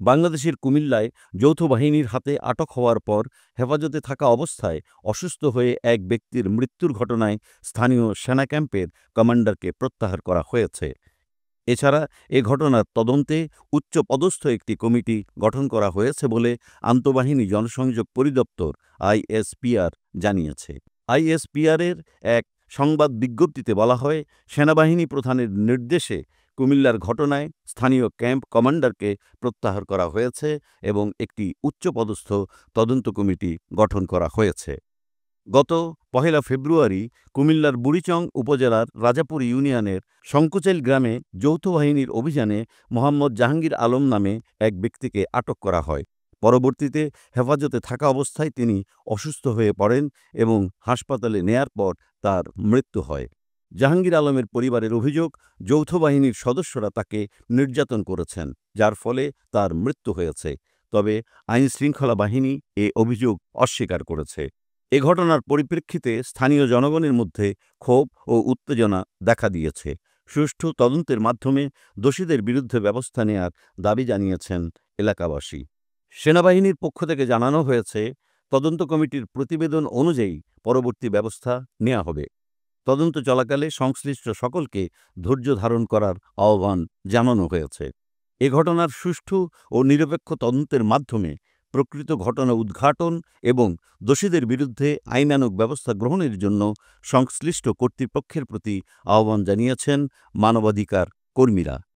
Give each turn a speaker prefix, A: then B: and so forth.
A: বাংলাদেশের কুমিল্লায় যৌথ বাহিনীর হাতে আটক হওয়ার পর হেফাজতে থাকা অবস্থায় অসুস্থ হয়ে এক ব্যক্তির মৃত্যুর ঘটনায় স্থানীয় সেনা ক্যাম্পের কমান্ডারকে প্রত্যাহার করা হয়েছে। এছাড়া এ ঘটনার তদন্তে উচ্চপদস্থ একটি কমিটি গঠন করা হয়েছে বলে আন্তঃবাহিনী জনসংযোগ পরিদপ্তর আইএসপিআর জানিয়েছে। আইএসপিআরের এক সংবাদ বিজ্ঞপ্তিতে বলা হয়, সেনাবাহিনী প্রধানের নির্দেশে কুমিল্লার ঘটনায় স্থানীয় ক্যাম্প কমান্ডারকে প্রত্যাহার করা হয়েছে এবং একটি উচ্চপদস্থ তদন্ত কমিটি গঠন করা হয়েছে। গত ১ ফেব্রুয়ারি কুমিল্লার বুড়িচং উপজেলার রাজাপুর ইউনিয়নের শঙ্কুচাইল গ্রামে যৌথ বাহিনীর অভিযানে মোহাম্মদ জাহাঙ্গীর আলম নামে এক ব্যক্তিকে আটক করা হয়। পরবর্তীতে হেফাজতে থাকা অবস্থায় তিনি অসুস্থ হয়ে পড়েন এবং হাসপাতালে নেয়ার পর তার মৃত্যু হয়। জাহাঙ্গীর আলমের পরিবারের অভিযোগ, যৌথ বাহিনীর সদস্যরা তাকে নির্যাতন করেছেন, যার ফলে তার মৃত্যু হয়েছে। তবে আইনশৃঙ্খলা বাহিনী এ অভিযোগ অস্বীকার করেছে। এ ঘটনার পরিপ্রেক্ষিতে স্থানীয় জনগণের মধ্যে ক্ষোভ ও উত্তেজনা দেখা দিয়েছে। সুষ্ঠু তদন্তের মাধ্যমে দোষীদের বিরুদ্ধে ব্যবস্থা নেয়ার দাবি জানিয়েছেন এলাকাবাসী। সেনাবাহিনীর পক্ষ থেকে জানানো হয়েছে, তদন্ত কমিটির প্রতিবেদন অনুযায়ী পরবর্তী ব্যবস্থা নেওয়া হবে। তদন্ত চলাকালে সংশ্লিষ্ট সকলকে ধৈর্য ধারণ করার আহ্বান জানানো হয়েছে। এ ঘটনার সুষ্ঠু ও নিরপেক্ষ তদন্তের মাধ্যমে প্রকৃত ঘটনা উদ্ঘাটন এবং দোষীদের বিরুদ্ধে আইনানুগ ব্যবস্থা গ্রহণের জন্য সংশ্লিষ্ট কর্তৃপক্ষের প্রতি আহ্বান জানিয়েছেন মানবাধিকার কর্মীরা।